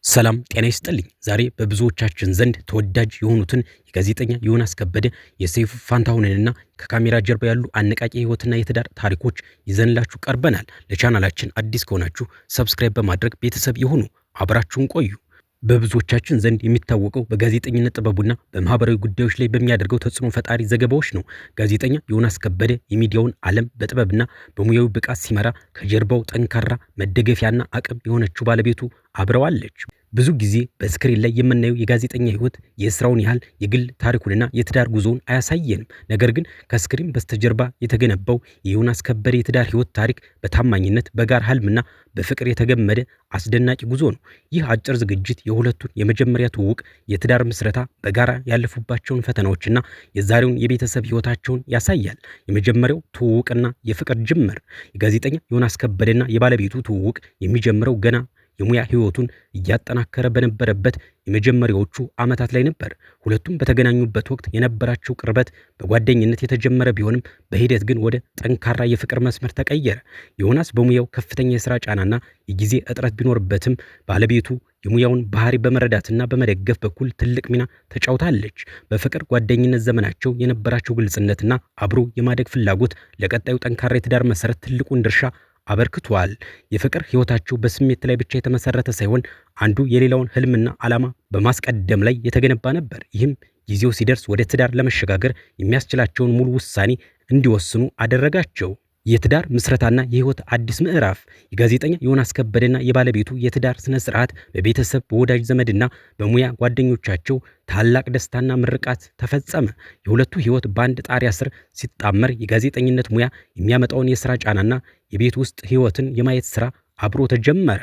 ሰላም ጤና ይስጥልኝ። ዛሬ በብዙዎቻችን ዘንድ ተወዳጅ የሆኑትን የጋዜጠኛ ዮናስ ከበደ የሰይፉ ፋንታሁንንና ከካሜራ ጀርባ ያሉ አነቃቂ የህይወትና የትዳር ታሪኮች ይዘንላችሁ ቀርበናል። ለቻናላችን አዲስ ከሆናችሁ ሰብስክራይብ በማድረግ ቤተሰብ ይሁኑ። አብራችሁን ቆዩ። በብዙዎቻችን ዘንድ የሚታወቀው በጋዜጠኝነት ጥበቡና በማህበራዊ ጉዳዮች ላይ በሚያደርገው ተጽዕኖ ፈጣሪ ዘገባዎች ነው። ጋዜጠኛ ዮናስ ከበደ የሚዲያውን ዓለም በጥበብና በሙያዊ ብቃት ሲመራ ከጀርባው ጠንካራ መደገፊያና አቅም የሆነችው ባለቤቱ አብረዋለች። ብዙ ጊዜ በስክሪን ላይ የምናየው የጋዜጠኛ ህይወት የስራውን ያህል የግል ታሪኩንና የትዳር ጉዞውን አያሳየንም። ነገር ግን ከስክሪን በስተጀርባ የተገነባው የዮናስ ከበደ የትዳር ህይወት ታሪክ በታማኝነት በጋራ ህልምና በፍቅር የተገመደ አስደናቂ ጉዞ ነው። ይህ አጭር ዝግጅት የሁለቱን የመጀመሪያ ትውውቅ፣ የትዳር ምስረታ፣ በጋራ ያለፉባቸውን ፈተናዎችና የዛሬውን የቤተሰብ ህይወታቸውን ያሳያል። የመጀመሪያው ትውውቅና የፍቅር ጅምር። የጋዜጠኛ ዮናስ ከበደና የባለቤቱ ትውውቅ የሚጀምረው ገና የሙያ ህይወቱን እያጠናከረ በነበረበት የመጀመሪያዎቹ ዓመታት ላይ ነበር። ሁለቱም በተገናኙበት ወቅት የነበራቸው ቅርበት በጓደኝነት የተጀመረ ቢሆንም በሂደት ግን ወደ ጠንካራ የፍቅር መስመር ተቀየረ። ዮናስ በሙያው ከፍተኛ የሥራ ጫናና የጊዜ እጥረት ቢኖርበትም ባለቤቱ የሙያውን ባህሪ በመረዳትና በመደገፍ በኩል ትልቅ ሚና ተጫውታለች። በፍቅር ጓደኝነት ዘመናቸው የነበራቸው ግልጽነትና አብሮ የማደግ ፍላጎት ለቀጣዩ ጠንካራ የትዳር መሰረት ትልቁን ድርሻ አበርክቷል። የፍቅር ህይወታቸው በስሜት ላይ ብቻ የተመሰረተ ሳይሆን አንዱ የሌላውን ህልምና ዓላማ በማስቀደም ላይ የተገነባ ነበር። ይህም ጊዜው ሲደርስ ወደ ትዳር ለመሸጋገር የሚያስችላቸውን ሙሉ ውሳኔ እንዲወስኑ አደረጋቸው። የትዳር ምስረታና የህይወት አዲስ ምዕራፍ። የጋዜጠኛ ዮናስ ከበደና የባለቤቱ የትዳር ስነ ስርዓት በቤተሰብ በወዳጅ ዘመድና በሙያ ጓደኞቻቸው ታላቅ ደስታና ምርቃት ተፈጸመ። የሁለቱ ህይወት በአንድ ጣሪያ ስር ሲጣመር የጋዜጠኝነት ሙያ የሚያመጣውን የሥራ ጫናና የቤት ውስጥ ህይወትን የማየት ሥራ አብሮ ተጀመረ።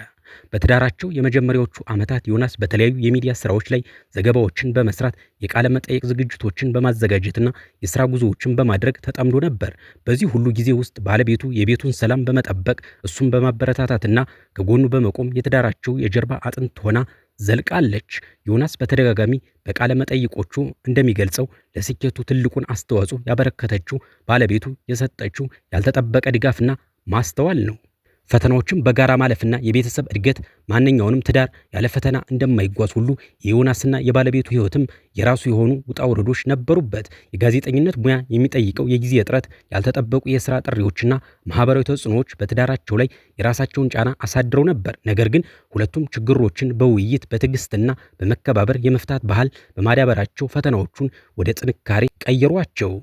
በትዳራቸው የመጀመሪያዎቹ ዓመታት ዮናስ በተለያዩ የሚዲያ ስራዎች ላይ ዘገባዎችን በመስራት የቃለ መጠይቅ ዝግጅቶችን በማዘጋጀትና የሥራ ጉዞዎችን በማድረግ ተጠምዶ ነበር። በዚህ ሁሉ ጊዜ ውስጥ ባለቤቱ የቤቱን ሰላም በመጠበቅ እሱን በማበረታታትና ከጎኑ በመቆም የትዳራቸው የጀርባ አጥንት ሆና ዘልቃለች። ዮናስ በተደጋጋሚ በቃለ መጠይቆቹ እንደሚገልጸው ለስኬቱ ትልቁን አስተዋጽኦ ያበረከተችው ባለቤቱ የሰጠችው ያልተጠበቀ ድጋፍና ማስተዋል ነው። ፈተናዎችን በጋራ ማለፍና የቤተሰብ እድገት። ማንኛውንም ትዳር ያለ ፈተና እንደማይጓዝ ሁሉ የዮናስና የባለቤቱ ህይወትም የራሱ የሆኑ ውጣ ውረዶች ነበሩበት። የጋዜጠኝነት ሙያ የሚጠይቀው የጊዜ እጥረት፣ ያልተጠበቁ የሥራ ጥሪዎችና ማህበራዊ ተጽዕኖዎች በትዳራቸው ላይ የራሳቸውን ጫና አሳድረው ነበር። ነገር ግን ሁለቱም ችግሮችን በውይይት በትዕግስትና በመከባበር የመፍታት ባህል በማዳበራቸው ፈተናዎቹን ወደ ጥንካሬ ቀየሯቸው።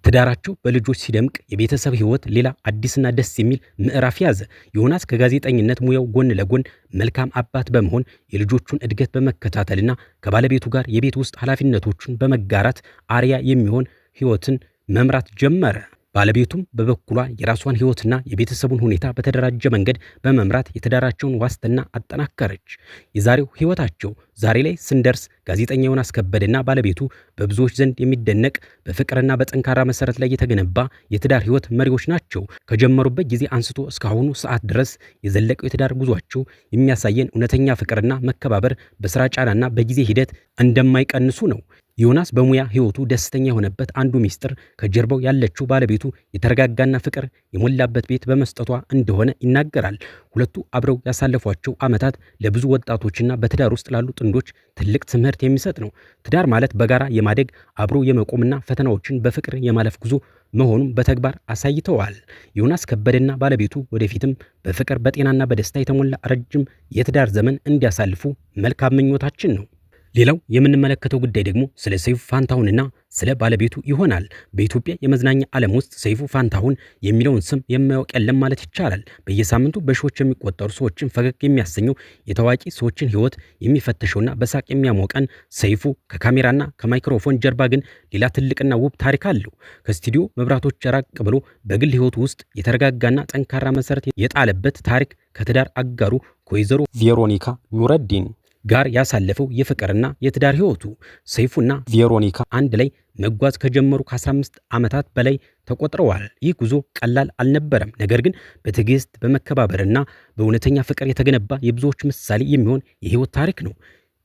ትዳራቸው በልጆች ሲደምቅ የቤተሰብ ህይወት ሌላ አዲስና ደስ የሚል ምዕራፍ ያዘ። ዮናስ ከጋዜጠኝነት ሙያው ጎን ለጎን መልካም አባት በመሆን የልጆቹን እድገት በመከታተልና ከባለቤቱ ጋር የቤት ውስጥ ኃላፊነቶቹን በመጋራት አርያ የሚሆን ህይወትን መምራት ጀመረ። ባለቤቱም በበኩሏ የራሷን ህይወትና የቤተሰቡን ሁኔታ በተደራጀ መንገድ በመምራት የትዳራቸውን ዋስትና አጠናከረች። የዛሬው ህይወታቸው ዛሬ ላይ ስንደርስ ጋዜጠኛ ዮናስ ከበደና ባለቤቱ በብዙዎች ዘንድ የሚደነቅ በፍቅርና በጠንካራ መሰረት ላይ የተገነባ የትዳር ህይወት መሪዎች ናቸው። ከጀመሩበት ጊዜ አንስቶ እስካሁኑ ሰዓት ድረስ የዘለቀው የትዳር ጉዟቸው የሚያሳየን እውነተኛ ፍቅርና መከባበር በስራ ጫናና በጊዜ ሂደት እንደማይቀንሱ ነው። ዮናስ በሙያ ህይወቱ ደስተኛ የሆነበት አንዱ ሚስጥር ከጀርባው ያለችው ባለቤቱ የተረጋጋና ፍቅር የሞላበት ቤት በመስጠቷ እንደሆነ ይናገራል። ሁለቱ አብረው ያሳለፏቸው ዓመታት ለብዙ ወጣቶችና በትዳር ውስጥ ላሉ ጥንዶች ትልቅ ትምህርት የሚሰጥ ነው። ትዳር ማለት በጋራ የማደግ አብሮ የመቆምና ፈተናዎችን በፍቅር የማለፍ ጉዞ መሆኑን በተግባር አሳይተዋል። ዮናስ ከበደና ባለቤቱ ወደፊትም በፍቅር በጤናና በደስታ የተሞላ ረጅም የትዳር ዘመን እንዲያሳልፉ መልካም ምኞታችን ነው። ሌላው የምንመለከተው ጉዳይ ደግሞ ስለ ሰይፉ ፋንታሁንና ስለ ባለቤቱ ይሆናል። በኢትዮጵያ የመዝናኛ ዓለም ውስጥ ሰይፉ ፋንታሁን የሚለውን ስም የማያውቅ የለም ማለት ይቻላል። በየሳምንቱ በሺዎች የሚቆጠሩ ሰዎችን ፈገግ የሚያሰኘው የታዋቂ ሰዎችን ህይወት የሚፈተሸውና በሳቅ የሚያሞቀን ሰይፉ ከካሜራና ከማይክሮፎን ጀርባ ግን ሌላ ትልቅና ውብ ታሪክ አለው። ከስቱዲዮ መብራቶች ራቅ ብሎ በግል ህይወቱ ውስጥ የተረጋጋና ጠንካራ መሰረት የጣለበት ታሪክ ከትዳር አጋሩ ከወይዘሮ ቬሮኒካ ኑረዲን ጋር ያሳለፈው የፍቅርና የትዳር ህይወቱ። ሰይፉና ቬሮኒካ አንድ ላይ መጓዝ ከጀመሩ ከ15 ዓመታት በላይ ተቆጥረዋል። ይህ ጉዞ ቀላል አልነበረም። ነገር ግን በትዕግስት በመከባበርና በእውነተኛ ፍቅር የተገነባ የብዙዎች ምሳሌ የሚሆን የህይወት ታሪክ ነው።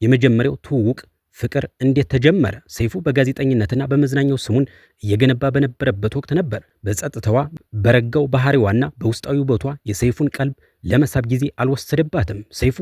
የመጀመሪያው ትውውቅ ፍቅር እንዴት ተጀመረ? ሰይፉ በጋዜጠኝነትና በመዝናኛው ስሙን እየገነባ በነበረበት ወቅት ነበር። በጸጥታዋ በረጋው ባህሪዋና በውስጣዊ ውበቷ የሰይፉን ቀልብ ለመሳብ ጊዜ አልወሰደባትም። ሰይፉ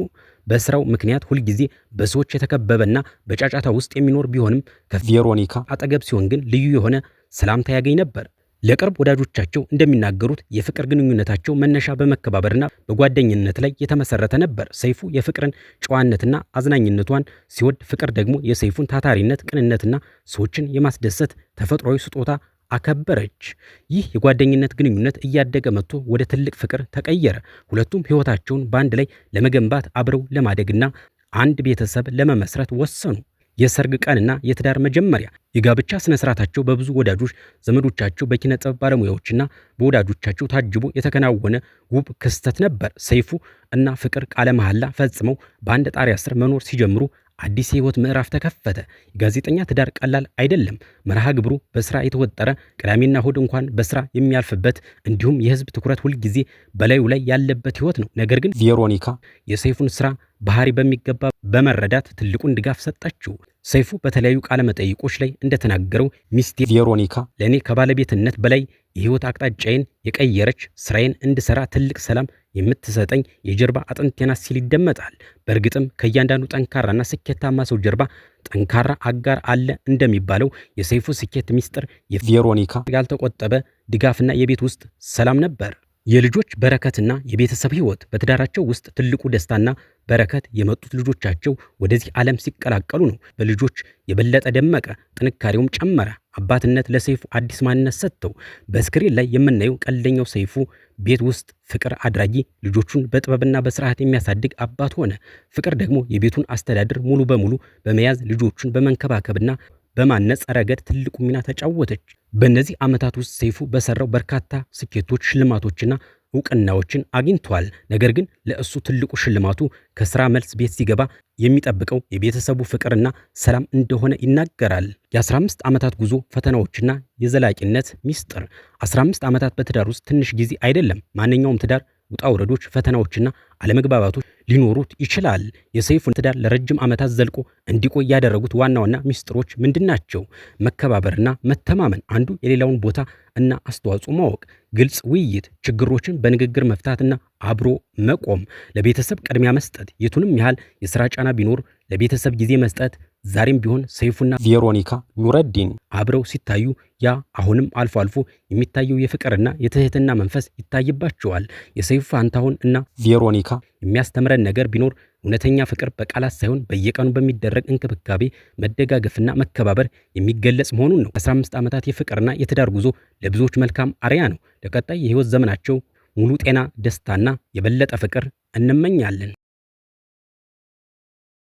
በስራው ምክንያት ሁልጊዜ በሰዎች የተከበበና በጫጫታ ውስጥ የሚኖር ቢሆንም ከቬሮኒካ አጠገብ ሲሆን ግን ልዩ የሆነ ሰላምታ ያገኝ ነበር። ለቅርብ ወዳጆቻቸው እንደሚናገሩት የፍቅር ግንኙነታቸው መነሻ በመከባበርና በጓደኝነት ላይ የተመሰረተ ነበር። ሰይፉ የፍቅርን ጨዋነትና አዝናኝነቷን ሲወድ፣ ፍቅር ደግሞ የሰይፉን ታታሪነት፣ ቅንነትና ሰዎችን የማስደሰት ተፈጥሯዊ ስጦታ አከበረች። ይህ የጓደኝነት ግንኙነት እያደገ መጥቶ ወደ ትልቅ ፍቅር ተቀየረ። ሁለቱም ሕይወታቸውን በአንድ ላይ ለመገንባት አብረው ለማደግና አንድ ቤተሰብ ለመመስረት ወሰኑ። የሰርግ ቀንና የትዳር መጀመሪያ የጋብቻ ስነ ስርዓታቸው በብዙ ወዳጆች ዘመዶቻቸው፣ በኪነ ጥበብ ባለሙያዎችና በወዳጆቻቸው ታጅቦ የተከናወነ ውብ ክስተት ነበር። ሰይፉ እና ፍቅር ቃለ መሐላ ፈጽመው በአንድ ጣሪያ ስር መኖር ሲጀምሩ አዲስ የህይወት ምዕራፍ ተከፈተ። የጋዜጠኛ ትዳር ቀላል አይደለም። መርሃ ግብሩ በስራ የተወጠረ፣ ቅዳሜና እሁድ እንኳን በስራ የሚያልፍበት እንዲሁም የህዝብ ትኩረት ሁልጊዜ በላዩ ላይ ያለበት ህይወት ነው። ነገር ግን ቬሮኒካ የሰይፉን ስራ ባህሪ በሚገባ በመረዳት ትልቁን ድጋፍ ሰጠችው። ሰይፉ በተለያዩ ቃለ መጠይቆች ላይ እንደተናገረው ሚስቴ ቬሮኒካ ለእኔ ከባለቤትነት በላይ የህይወት አቅጣጫዬን የቀየረች፣ ስራዬን እንድሰራ ትልቅ ሰላም የምትሰጠኝ የጀርባ አጥንቴ ናት ሲል ይደመጣል። በእርግጥም ከእያንዳንዱ ጠንካራና ስኬታማ ሰው ጀርባ ጠንካራ አጋር አለ እንደሚባለው የሰይፉ ስኬት ሚስጥር የቬሮኒካ ያልተቆጠበ ድጋፍና የቤት ውስጥ ሰላም ነበር። የልጆች በረከትና የቤተሰብ ህይወት በትዳራቸው ውስጥ ትልቁ ደስታና በረከት የመጡት ልጆቻቸው ወደዚህ ዓለም ሲቀላቀሉ ነው። በልጆች የበለጠ ደመቀ፣ ጥንካሬውም ጨመረ። አባትነት ለሰይፉ አዲስ ማንነት ሰጥተው በስክሪን ላይ የምናየው ቀልደኛው ሰይፉ ቤት ውስጥ ፍቅር አድራጊ፣ ልጆቹን በጥበብና በስርዓት የሚያሳድግ አባት ሆነ። ፍቅር ደግሞ የቤቱን አስተዳደር ሙሉ በሙሉ በመያዝ ልጆቹን በመንከባከብና በማነጽ ረገድ ትልቁ ሚና ተጫወተች። በእነዚህ ዓመታት ውስጥ ሰይፉ በሰራው በርካታ ስኬቶች፣ ሽልማቶችና እውቅናዎችን አግኝቷል። ነገር ግን ለእሱ ትልቁ ሽልማቱ ከስራ መልስ ቤት ሲገባ የሚጠብቀው የቤተሰቡ ፍቅርና ሰላም እንደሆነ ይናገራል። የ15 ዓመታት ጉዞ፣ ፈተናዎችና የዘላቂነት ሚስጥር። 15 ዓመታት በትዳር ውስጥ ትንሽ ጊዜ አይደለም። ማንኛውም ትዳር ውጣ ውረዶች፣ ፈተናዎችና አለመግባባቶች ሊኖሩት ይችላል። የሰይፉን ትዳር ለረጅም ዓመታት ዘልቆ እንዲቆይ ያደረጉት ዋና ዋና ሚስጥሮች ምንድናቸው? መከባበርና መተማመን፣ አንዱ የሌላውን ቦታ እና አስተዋጽኦ ማወቅ፣ ግልጽ ውይይት፣ ችግሮችን በንግግር መፍታትና አብሮ መቆም፣ ለቤተሰብ ቅድሚያ መስጠት፣ የቱንም ያህል የሥራ ጫና ቢኖር ለቤተሰብ ጊዜ መስጠት። ዛሬም ቢሆን ሰይፉና ቬሮኒካ ኑረዲን አብረው ሲታዩ ያ አሁንም አልፎ አልፎ የሚታየው የፍቅርና የትህትና መንፈስ ይታይባቸዋል። የሰይፉ ፋንታሁን እና ቬሮኒካ የሚያስተምረን ነገር ቢኖር እውነተኛ ፍቅር በቃላት ሳይሆን በየቀኑ በሚደረግ እንክብካቤ፣ መደጋገፍና መከባበር የሚገለጽ መሆኑን ነው። 15 ዓመታት የፍቅርና የትዳር ጉዞ ለብዙዎች መልካም አርያ ነው። ለቀጣይ የህይወት ዘመናቸው ሙሉ ጤና፣ ደስታና የበለጠ ፍቅር እንመኛለን።